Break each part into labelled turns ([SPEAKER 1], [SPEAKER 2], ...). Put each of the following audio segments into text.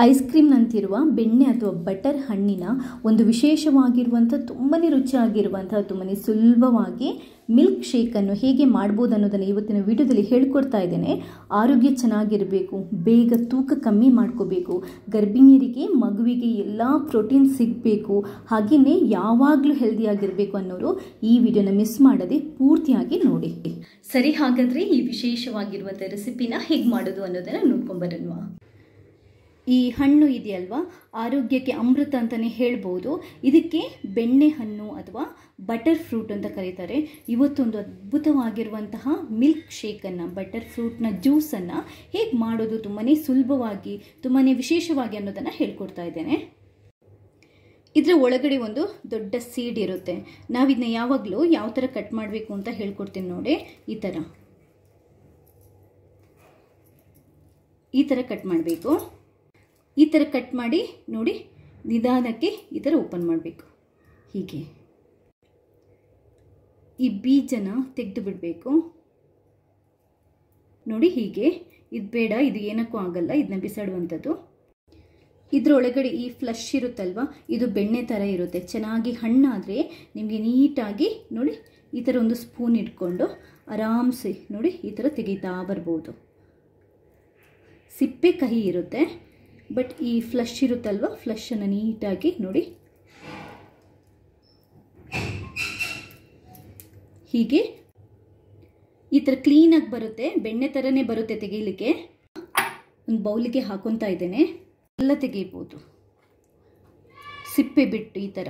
[SPEAKER 1] Ice ಕ್ರೀಮ್ನಂತಿರುವ ಬೆಣ್ಣೆ ಅಥವಾ butter ಹಣ್ಣಿನ ಒಂದು ವಿಶೇಷವಾಗಿರುವಂಥ ತುಂಬಾ ರುಚಿಯಾಗಿರುವಂಥ ತುಂಬಾ ಸುಲಭವಾಗಿ ಮಿಲ್ಕ್ ಶೇಕನ್ನು ಹೇಗೆ ಮಾಡ್ಬೋದು ಅನ್ನೋದನ್ನು ಇವತ್ತಿನ ವಿಡಿಯೋದಲ್ಲಿ ಹೇಳ್ಕೊಡ್ತಾ ಇದ್ದೇನೆ. ಆರೋಗ್ಯ ಚೆನ್ನಾಗಿರಬೇಕು, ಬೇಗ ತೂಕ ಕಮ್ಮಿ ಮಾಡ್ಕೋಬೇಕು, ಗರ್ಭಿಣಿಯರಿಗೆ ಮಗುವಿಗೆ ಎಲ್ಲ ಪ್ರೋಟೀನ್ ಸಿಗಬೇಕು, ಹಾಗೆಯೇ ಯಾವಾಗಲೂ ಹೆಲ್ದಿಯಾಗಿರಬೇಕು ಅನ್ನೋರು ಈ ವಿಡಿಯೋನ ಮಿಸ್ ಮಾಡದೆ ಪೂರ್ತಿಯಾಗಿ ನೋಡಿ. ಸರಿ, ಹಾಗಾದರೆ ಈ ವಿಶೇಷವಾಗಿರುವಂಥ ರೆಸಿಪಿನ ಹೇಗೆ ಮಾಡೋದು ಅನ್ನೋದನ್ನು ನೋಡ್ಕೊಂಬರೋಣ. ಈ ಹಣ್ಣು ಇದೆಯಲ್ವಾ, ಆರೋಗ್ಯಕ್ಕೆ ಅಮೃತ ಅಂತಲೇ ಹೇಳ್ಬೋದು. ಇದಕ್ಕೆ ಬೆಣ್ಣೆ ಹಣ್ಣು ಅಥವಾ ಬಟರ್ ಫ್ರೂಟ್ ಅಂತ ಕರೀತಾರೆ. ಇವತ್ತೊಂದು ಅದ್ಭುತವಾಗಿರುವಂತಹ ಮಿಲ್ಕ್ ಶೇಕನ್ನು, ಬಟರ್ ಫ್ರೂಟ್ನ ಜ್ಯೂಸನ್ನು ಹೇಗೆ ಮಾಡೋದು ತುಂಬಾ ಸುಲಭವಾಗಿ, ತುಂಬಾ ವಿಶೇಷವಾಗಿ ಅನ್ನೋದನ್ನು ಹೇಳ್ಕೊಡ್ತಾ ಇದ್ದೇನೆ. ಇದರ ಒಳಗಡೆ ಒಂದು ದೊಡ್ಡ ಸೀಡ್ ಇರುತ್ತೆ. ನಾವಿದನ್ನ ಯಾವಾಗಲೂ ಯಾವ ಥರ ಕಟ್ ಮಾಡಬೇಕು ಅಂತ ಹೇಳ್ಕೊಡ್ತೀನಿ ನೋಡಿ. ಈ ಥರ ಕಟ್ ಮಾಡಬೇಕು. ಈ ಥರ ಕಟ್ ಮಾಡಿ ನೋಡಿ, ನಿಧಾನಕ್ಕೆ ಈ ಥರ ಓಪನ್ ಮಾಡಬೇಕು. ಹೀಗೆ ಈ ಬೀಜನ ತೆಗೆದು ಬಿಡಬೇಕು ನೋಡಿ. ಹೀಗೆ ಇದು ಬೇಡ, ಇದು ಏನಕ್ಕೂ ಆಗಲ್ಲ, ಇದನ್ನ ಬಿಸಾಡುವಂಥದ್ದು. ಇದರೊಳಗಡೆ ಈ ಫ್ಲಶ್ ಇರುತ್ತಲ್ವ, ಇದು ಬೆಣ್ಣೆ ಥರ ಇರುತ್ತೆ. ಚೆನ್ನಾಗಿ ಹಣ್ಣಾದರೆ ನಿಮಗೆ ನೀಟಾಗಿ ನೋಡಿ ಈ ಥರ ಒಂದು ಸ್ಪೂನ್ ಇಟ್ಕೊಂಡು ಆರಾಮ್ಸೆ ನೋಡಿ ಈ ಥರ ತೆಗಿತಾ ಬರ್ಬೋದು. ಸಿಪ್ಪೆ ಕಹಿ ಇರುತ್ತೆ, ಬಟ್ ಈ ಫ್ಲಶ್ ಇರುತ್ತಲ್ವ, ಫ್ಲಶನ್ನು ನೀಟಾಗಿ ನೋಡಿ ಹೀಗೆ ಈ ಥರ ಕ್ಲೀನಾಗಿ ಬರುತ್ತೆ. ಬೆಣ್ಣೆ ಥರನೇ ಬರುತ್ತೆ ತೆಗೀಲಿಕ್ಕೆ. ಒಂದು ಬೌಲಿಗೆ ಹಾಕೊತಾ ಇದ್ದೇನೆ. ಎಲ್ಲ ತೆಗಿಬೋದು ಸಿಪ್ಪೆ ಬಿಟ್ಟು. ಈ ಥರ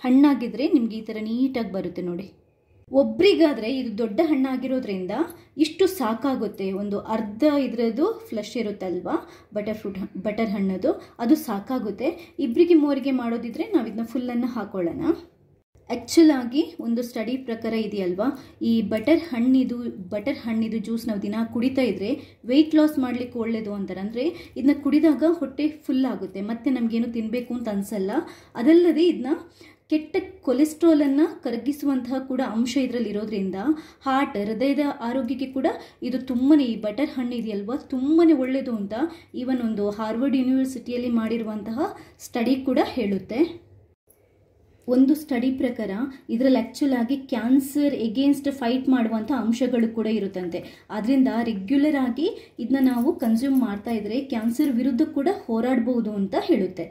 [SPEAKER 1] ಹಣ್ಣಾಗಿದ್ರೆ ನಿಮಗೆ ಈ ಥರ ನೀಟಾಗಿ ಬರುತ್ತೆ ನೋಡಿ. ಒಬ್ರಿಗಾದರೆ ಇದು ದೊಡ್ಡ ಹಣ್ಣಾಗಿರೋದ್ರಿಂದ ಇಷ್ಟು ಸಾಕಾಗುತ್ತೆ. ಒಂದು ಅರ್ಧ ಇದರದ್ದು ಫ್ಲಶ್ ಇರುತ್ತಲ್ವಾ, ಬಟರ್ ಹಣ್ಣದು, ಅದು ಸಾಕಾಗುತ್ತೆ. ಇಬ್ಬರಿಗೆ ಮೂವರಿಗೆ ಮಾಡೋದಿದ್ರೆ ನಾವು ಇದನ್ನ ಫುಲ್ಲನ್ನು ಹಾಕೊಳ್ಳೋಣ. ಆ್ಯಕ್ಚುಲಾಗಿ ಒಂದು ಸ್ಟಡಿ ಪ್ರಕಾರ ಇದೆಯಲ್ವಾ, ಈ ಬಟರ್ ಹಣ್ಣಿದು ಜ್ಯೂಸ್ ನಾವು ದಿನ ಕುಡಿತಾ ಇದ್ರೆ ವೆಯ್ಟ್ ಲಾಸ್ ಮಾಡಲಿಕ್ಕೆ ಒಳ್ಳೆಯದು ಅಂತಾರೆ. ಅಂದರೆ ಇದನ್ನ ಕುಡಿದಾಗ ಹೊಟ್ಟೆ ಫುಲ್ ಆಗುತ್ತೆ, ಮತ್ತು ನಮಗೇನು ತಿನ್ನಬೇಕು ಅಂತ ಅನಿಸಲ್ಲ. ಅದಲ್ಲದೆ ಇದನ್ನ ಕೆಟ್ಟ ಕೊಲೆಸ್ಟ್ರಾಲನ್ನು ಕರಗಿಸುವಂತಹ ಕೂಡ ಅಂಶ ಇದರಲ್ಲಿ ಇರೋದ್ರಿಂದ ಹೃದಯದ ಆರೋಗ್ಯಕ್ಕೆ ಕೂಡ ಇದು ತುಂಬಾ, ಈ ಬಟರ್ ಹಣ್ಣು ಇದೆಯಲ್ವಾ ತುಂಬಾ ಒಳ್ಳೆಯದು ಅಂತ ಈವನ್ ಒಂದು ಹಾರ್ವರ್ಡ್ ಯೂನಿವರ್ಸಿಟಿಯಲ್ಲಿ ಮಾಡಿರುವಂತಹ ಸ್ಟಡಿ ಕೂಡ ಹೇಳುತ್ತೆ. ಒಂದು ಸ್ಟಡಿ ಪ್ರಕಾರ ಇದರಲ್ಲಿ ಆ್ಯಕ್ಚುಲಾಗಿ ಕ್ಯಾನ್ಸರ್ ಎಗೇನ್ಸ್ಟ್ ಫೈಟ್ ಮಾಡುವಂಥ ಅಂಶಗಳು ಕೂಡ ಇರುತ್ತಂತೆ. ಆದ್ದರಿಂದ ರೆಗ್ಯುಲರ್ ಆಗಿ ಇದನ್ನ ನಾವು ಕನ್ಸ್ಯೂಮ್ ಮಾಡ್ತಾ ಇದ್ರೆ ಕ್ಯಾನ್ಸರ್ ವಿರುದ್ಧ ಕೂಡ ಹೋರಾಡಬಹುದು ಅಂತ ಹೇಳುತ್ತೆ.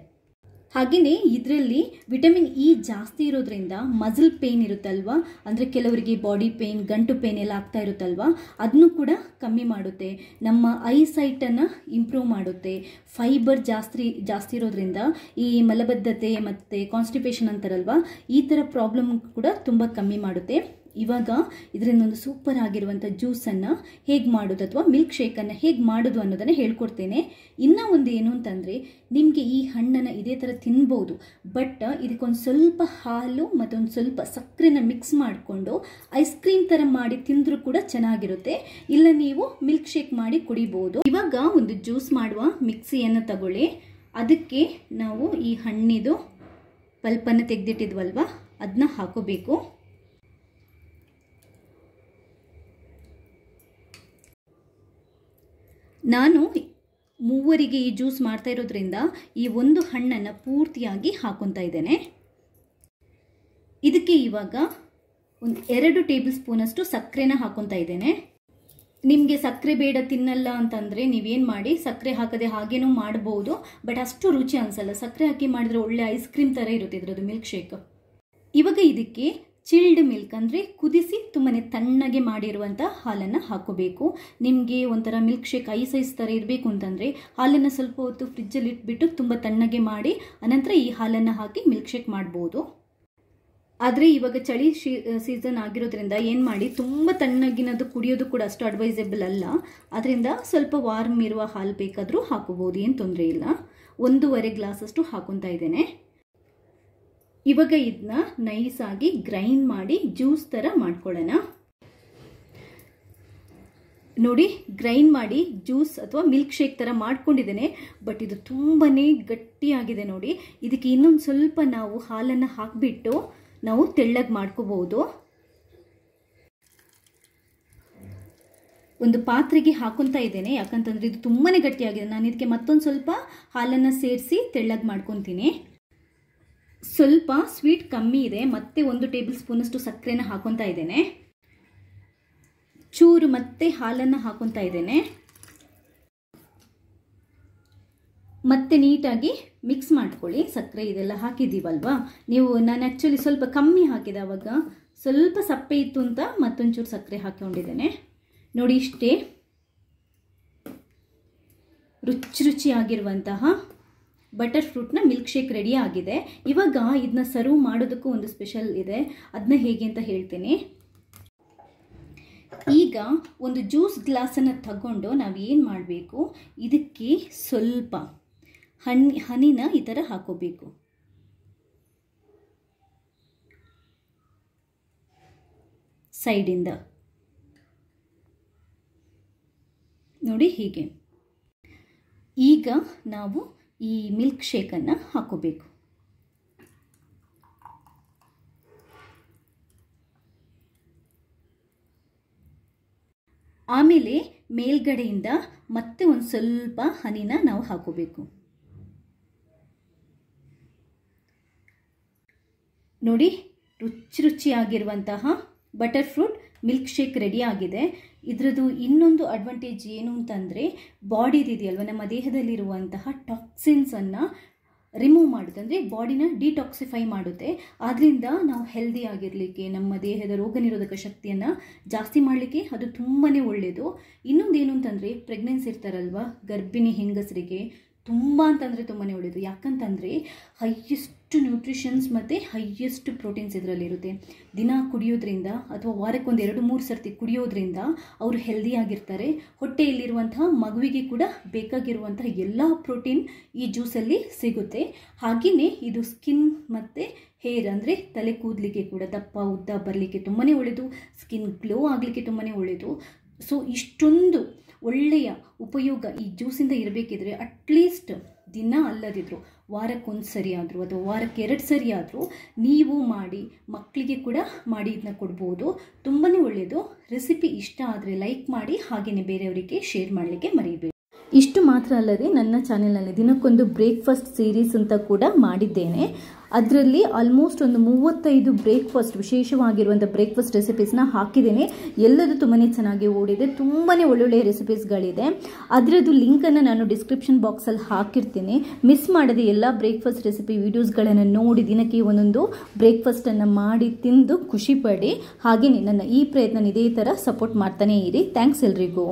[SPEAKER 1] ಹಾಗೆಯೇ ಇದರಲ್ಲಿ ವಿಟಮಿನ್ ಇ ಜಾಸ್ತಿ ಇರೋದ್ರಿಂದ ಮಸಲ್ ಪೇನ್ ಇರುತ್ತಲ್ವ, ಅಂದರೆ ಕೆಲವರಿಗೆ ಬಾಡಿ ಪೇನ್, ಗಂಟು ಪೇನ್ ಎಲ್ಲ ಆಗ್ತಾ ಇರುತ್ತಲ್ವ, ಅದನ್ನು ಕೂಡ ಕಮ್ಮಿ ಮಾಡುತ್ತೆ. ನಮ್ಮ ಐಸೈಟನ್ನು ಇಂಪ್ರೂವ್ ಮಾಡುತ್ತೆ. ಫೈಬರ್ ಜಾಸ್ತಿ ಇರೋದ್ರಿಂದ ಈ ಮಲಬದ್ಧತೆ ಮತ್ತು ಕಾನ್ಸ್ಟಿಪೇಷನ್ ಅಂತಾರಲ್ವ, ಈ ಥರ ಪ್ರಾಬ್ಲಮ್ ಕೂಡ ತುಂಬ ಕಮ್ಮಿ ಮಾಡುತ್ತೆ. ಇವಾಗ ಇದರಿಂದ ಒಂದು ಸೂಪರ್ ಆಗಿರುವಂಥ ಜ್ಯೂಸನ್ನು ಹೇಗೆ ಮಾಡೋದು ಅಥವಾ ಮಿಲ್ಕ್ ಶೇಕನ್ನು ಹೇಗೆ ಮಾಡೋದು ಅನ್ನೋದನ್ನು ಹೇಳ್ಕೊಡ್ತೇನೆ. ಇನ್ನೂ ಒಂದು ಏನು ಅಂತಂದರೆ, ನಿಮಗೆ ಈ ಹಣ್ಣನ್ನು ಇದೇ ಥರ ತಿನ್ಬೋದು, ಬಟ್ ಇದಕ್ಕೊಂದು ಸ್ವಲ್ಪ ಹಾಲು ಮತ್ತೊಂದು ಸ್ವಲ್ಪ ಸಕ್ಕರೆನ ಮಿಕ್ಸ್ ಮಾಡಿಕೊಂಡು ಐಸ್ ಕ್ರೀಮ್ ಥರ ಮಾಡಿ ತಿಂದರೂ ಕೂಡ ಚೆನ್ನಾಗಿರುತ್ತೆ. ಇಲ್ಲ ನೀವು ಮಿಲ್ಕ್ ಶೇಕ್ ಮಾಡಿ ಕುಡಿಬೋದು. ಇವಾಗ ಒಂದು ಜ್ಯೂಸ್ ಮಾಡುವ ಮಿಕ್ಸಿಯನ್ನು ತಗೊಳ್ಳಿ. ಅದಕ್ಕೆ ನಾವು ಈ ಹಣ್ಣಿದು ಪಲ್ಪನ್ನು ತೆಗೆದಿಟ್ಟಿದ್ವಲ್ವ, ಅದನ್ನ ಹಾಕೋಬೇಕು. ನಾನು ಮೂವರಿಗೆ ಈ ಜ್ಯೂಸ್ ಮಾಡ್ತಾ ಇರೋದ್ರಿಂದ ಈ ಒಂದು ಹಣ್ಣನ್ನು ಪೂರ್ತಿಯಾಗಿ ಹಾಕೊತಾ ಇದ್ದೇನೆ. ಇದಕ್ಕೆ ಇವಾಗ ಒಂದು 2 ಟೇಬಲ್ ಸ್ಪೂನಷ್ಟು ಸಕ್ಕರೆನ ಹಾಕೊತಾ ಇದ್ದೇನೆ. ನಿಮಗೆ ಸಕ್ಕರೆ ಬೇಡ, ತಿನ್ನಲ್ಲ ಅಂತಂದರೆ ನೀವೇನು ಮಾಡಿ, ಸಕ್ಕರೆ ಹಾಕದೆ ಹಾಗೇನೂ ಮಾಡ್ಬೋದು, ಬಟ್ ಅಷ್ಟು ರುಚಿ ಅನಿಸಲ್ಲ. ಸಕ್ಕರೆ ಹಾಕಿ ಮಾಡಿದ್ರೆ ಒಳ್ಳೆ ಐಸ್ ಕ್ರೀಮ್ ಥರ ಇರುತ್ತೆ ಇದರದ್ದು ಮಿಲ್ಕ್ ಶೇಕ್. ಇವಾಗ ಇದಕ್ಕೆ ಚಿಲ್ಡ್ ಮಿಲ್ಕ್, ಅಂದರೆ ಕುದಿಸಿ ತುಂಬಾ ತಣ್ಣಗೆ ಮಾಡಿರುವಂಥ ಹಾಲನ್ನು ಹಾಕೋಬೇಕು. ನಿಮಗೆ ಒಂಥರ ಮಿಲ್ಕ್ ಶೇಕ್ ಐಸ್ ಥರ ಇರಬೇಕು ಅಂತಂದರೆ ಹಾಲನ್ನು ಸ್ವಲ್ಪ ಹೊತ್ತು ಫ್ರಿಜ್ಜಲ್ಲಿ ಇಟ್ಬಿಟ್ಟು ತುಂಬ ತಣ್ಣಗೆ ಮಾಡಿ ಅನಂತರ ಈ ಹಾಲನ್ನು ಹಾಕಿ ಮಿಲ್ಕ್ ಶೇಕ್ ಮಾಡ್ಬೋದು. ಆದರೆ ಇವಾಗ ಚಳಿ ಸೀಸನ್ ಆಗಿರೋದ್ರಿಂದ ಏನು ಮಾಡಿ, ತುಂಬ ತಣ್ಣಗಿನದು ಕುಡಿಯೋದು ಕೂಡ ಅಷ್ಟು ಅಡ್ವೈಸೇಬಲ್ ಅಲ್ಲ. ಅದರಿಂದ ಸ್ವಲ್ಪ ವಾರ್ಮ್ ಇರುವ ಹಾಲು ಬೇಕಾದರೂ ಹಾಕೋಬೋದು, ಏನು ತೊಂದರೆ ಇಲ್ಲ. 1.5 ಗ್ಲಾಸಷ್ಟು ಹಾಕೊತಾ ಇದ್ದೇನೆ. ಇವಾಗ ಇದನ್ನ ನೈಸಾಗಿ ಗ್ರೈಂಡ್ ಮಾಡಿ ಜ್ಯೂಸ್ ಥರ ಮಾಡ್ಕೊಳ್ಳೋಣ. ನೋಡಿ, ಗ್ರೈಂಡ್ ಮಾಡಿ ಜ್ಯೂಸ್ ಅಥವಾ ಮಿಲ್ಕ್ ಶೇಕ್ ಥರ ಮಾಡ್ಕೊಂಡಿದ್ದೇನೆ, ಬಟ್ ಇದು ತುಂಬಾ ಗಟ್ಟಿಯಾಗಿದೆ ನೋಡಿ. ಇದಕ್ಕೆ ಇನ್ನೊಂದು ಸ್ವಲ್ಪ ನಾವು ಹಾಲನ್ನು ಹಾಕಿಬಿಟ್ಟು ನಾವು ತೆಳ್ಳಗೆ ಮಾಡ್ಕೋಬಹುದು. ಒಂದು ಪಾತ್ರೆಗೆ ಹಾಕೊತಾ ಇದ್ದೇನೆ, ಯಾಕಂತಂದರೆ ಇದು ತುಂಬಾ ಗಟ್ಟಿಯಾಗಿದೆ. ನಾನು ಇದಕ್ಕೆ ಮತ್ತೊಂದು ಸ್ವಲ್ಪ ಹಾಲನ್ನು ಸೇರಿಸಿ ತೆಳ್ಳಗೆ ಮಾಡ್ಕೊತೀನಿ. ಸ್ವಲ್ಪ ಸ್ವೀಟ್ ಕಮ್ಮಿ ಇದೆ, ಮತ್ತೆ 1 ಟೇಬಲ್ ಸ್ಪೂನಷ್ಟು ಸಕ್ಕರೆನ ಹಾಕೊತಾ ಇದ್ದೇನೆ. ಚೂರು ಮತ್ತೆ ಹಾಲನ್ನು ಹಾಕೊತಾ ಇದ್ದೇನೆ. ಮತ್ತೆ ನೀಟಾಗಿ ಮಿಕ್ಸ್ ಮಾಡ್ಕೊಳ್ಳಿ. ಸಕ್ಕರೆ ಇದೆಲ್ಲ ಹಾಕಿದ್ದೀವಲ್ವಾ, ನಾನು ಆ್ಯಕ್ಚುಲಿ ಸ್ವಲ್ಪ ಕಮ್ಮಿ ಹಾಕಿದೆ, ಆವಾಗ ಸ್ವಲ್ಪ ಸಪ್ಪೆ ಇತ್ತು ಅಂತ ಮತ್ತೊಂಚೂರು ಸಕ್ಕರೆ ಹಾಕಿಕೊಂಡಿದ್ದೇನೆ. ನೋಡಿ, ಇಷ್ಟೇ ರುಚಿಯಾಗಿರುವಂತಹ ಬಟರ್ ಫ್ರೂಟ್ನ ಮಿಲ್ಕ್ ಶೇಕ್ ರೆಡಿ ಆಗಿದೆ. ಇವಾಗ ಇದನ್ನ ಸರ್ವ್ ಮಾಡೋದಕ್ಕೂ ಒಂದು ಸ್ಪೆಷಲ್ ಇದೆ, ಅದನ್ನ ಹೇಗೆ ಅಂತ ಹೇಳ್ತೀನಿ. ಈಗ ಒಂದು ಜ್ಯೂಸ್ ಗ್ಲಾಸನ್ನು ತಗೊಂಡು ನಾವು ಏನು ಮಾಡಬೇಕು, ಇದಕ್ಕೆ ಸ್ವಲ್ಪ ಹನಿನ ಈ ಥರ ಹಾಕೋಬೇಕು. ಸೈಡಿಂದ ನೋಡಿ ಹೀಗೆ. ಈಗ ನಾವು ಈ ಮಿಲ್ಕ್ ಶೇಕನ್ನು ಹಾಕೋಬೇಕು. ಆಮೇಲೆ ಮೇಲ್ಗಡೆಯಿಂದ ಮತ್ತೆ ಒಂದು ಸ್ವಲ್ಪ ಹನಿನ ನಾವು ಹಾಕೋಬೇಕು. ನೋಡಿ, ರುಚಿಯಾಗಿರುವಂತಹ butter fruit milk shake ready ಆಗಿದೆ. ಇದರದ್ದು ಇನ್ನೊಂದು ಅಡ್ವಾಂಟೇಜ್ ಏನು ಅಂತಂದರೆ, ಬಾಡಿದಿದೆಯಲ್ವ, ನಮ್ಮ ದೇಹದಲ್ಲಿರುವಂತಹ ಟಾಕ್ಸಿನ್ಸನ್ನು ರಿಮೂವ್ ಮಾಡುತ್ತೆ, ಅಂದರೆ ಬಾಡಿನ ಡಿಟಾಕ್ಸಿಫೈ ಮಾಡುತ್ತೆ. ಆದ್ದರಿಂದ ನಾವು ಹೆಲ್ದಿ ಆಗಿರಲಿಕ್ಕೆ, ನಮ್ಮ ದೇಹದ ರೋಗ ನಿರೋಧಕ ಶಕ್ತಿಯನ್ನು ಜಾಸ್ತಿ ಮಾಡಲಿಕ್ಕೆ ಅದು ತುಂಬಾ ಒಳ್ಳೆಯದು. ಇನ್ನೊಂದೇನು ಅಂತಂದರೆ, ಪ್ರೆಗ್ನೆನ್ಸಿ ಇರ್ತಾರಲ್ವ, ಗರ್ಭಿಣಿ ಹೆಂಗಸರಿಗೆ ತುಂಬ ಅಂತಂದರೆ ತುಂಬಾ ಒಳ್ಳೆಯದು. ಯಾಕಂತಂದರೆ ಹೈಯೆಸ್ಟ್ ನ್ಯೂಟ್ರಿಷನ್ಸ್ ಮತ್ತು ಹೈಯೆಸ್ಟ್ ಪ್ರೋಟೀನ್ಸ್ ಇದರಲ್ಲಿರುತ್ತೆ. ದಿನ ಕುಡಿಯೋದ್ರಿಂದ ಅಥವಾ ವಾರಕ್ಕೊಂದು 2-3 ಸರ್ತಿ ಕುಡಿಯೋದ್ರಿಂದ ಅವರು ಹೆಲ್ದಿಯಾಗಿರ್ತಾರೆ. ಹೊಟ್ಟೆಯಲ್ಲಿರುವಂತಹ ಮಗುವಿಗೆ ಕೂಡ ಬೇಕಾಗಿರುವಂತಹ ಎಲ್ಲ ಪ್ರೋಟೀನ್ ಈ ಜ್ಯೂಸಲ್ಲಿ ಸಿಗುತ್ತೆ. ಹಾಗೆಯೇ ಇದು ಸ್ಕಿನ್ ಮತ್ತು ಹೇರ್, ಅಂದರೆ ತಲೆ ಕೂದಲಿಗೆ ಕೂಡ ದಪ್ಪ ಉದ್ದ ಬರಲಿಕ್ಕೆ ತುಂಬಾ ಒಳ್ಳೆಯದು, ಸ್ಕಿನ್ ಗ್ಲೋ ಆಗಲಿಕ್ಕೆ ತುಂಬಾ ಒಳ್ಳೆಯದು. ಸೊ ಇಷ್ಟೊಂದು ಒಳ್ಳೆಯ ಉಪಯೋಗ ಈ ಜ್ಯೂಸಿಂದ ಇರಬೇಕಿದ್ರೆ ಅಟ್ಲೀಸ್ಟ್ ದಿನ ಅಲ್ಲದಿದ್ದರೂ ವಾರಕ್ಕೊಂದು ಸರಿ ಆದರೂ ಅಥವಾ ವಾರಕ್ಕೆ 2 ಸರಿ ಆದರೂ ನೀವು ಮಾಡಿ ಮಕ್ಕಳಿಗೆ ಕೂಡ ಮಾಡಿ ಇದನ್ನ ಕೊಡ್ಬೋದು. ತುಂಬಾ ಒಳ್ಳೆಯದು. ರೆಸಿಪಿ ಇಷ್ಟ ಆದರೆ ಲೈಕ್ ಮಾಡಿ, ಹಾಗೆಯೇ ಬೇರೆಯವರಿಗೆ ಶೇರ್ ಮಾಡಲಿಕ್ಕೆ ಮರಿಬೇಡಿ. ಇಷ್ಟು ಮಾತ್ರ ಅಲ್ಲದೆ ನನ್ನ ಚಾನೆಲ್ನಲ್ಲಿ ದಿನಕ್ಕೊಂದು ಬ್ರೇಕ್ಫಾಸ್ಟ್ ಸೀರೀಸ್ ಅಂತ ಕೂಡ ಮಾಡಿದ್ದೇನೆ. ಅದರಲ್ಲಿ ಆಲ್ಮೋಸ್ಟ್ ಒಂದು 35 ಬ್ರೇಕ್ಫಾಸ್ಟ್, ವಿಶೇಷವಾಗಿರುವಂಥ ಬ್ರೇಕ್ಫಾಸ್ಟ್ ರೆಸಿಪೀಸ್ನ ಹಾಕಿದ್ದೇನೆ. ಎಲ್ಲದೂ ತುಂಬಾ ಚೆನ್ನಾಗಿ ಓಡಿದೆ, ತುಂಬಾ ಒಳ್ಳೊಳ್ಳೆಯ ರೆಸಿಪೀಸ್ಗಳಿದೆ. ಅದರದ್ದು ಲಿಂಕನ್ನು ನಾನು ಡಿಸ್ಕ್ರಿಪ್ಷನ್ ಬಾಕ್ಸಲ್ಲಿ ಹಾಕಿರ್ತೀನಿ. ಮಿಸ್ ಮಾಡದೆ ಎಲ್ಲ ಬ್ರೇಕ್ಫಾಸ್ಟ್ ರೆಸಿಪಿ ವೀಡಿಯೋಸ್ಗಳನ್ನು ನೋಡಿ ದಿನಕ್ಕೆ ಒಂದೊಂದು ಬ್ರೇಕ್ಫಾಸ್ಟನ್ನು ಮಾಡಿ ತಿಂದು ಖುಷಿಪಡಿ. ಹಾಗೆಯೇ ನನ್ನ ಈ ಪ್ರಯತ್ನ ಇದೇ ಥರ ಸಪೋರ್ಟ್ ಮಾಡ್ತಾನೇ ಇರಿ. ಥ್ಯಾಂಕ್ಸ್ ಎಲ್ರಿಗೂ.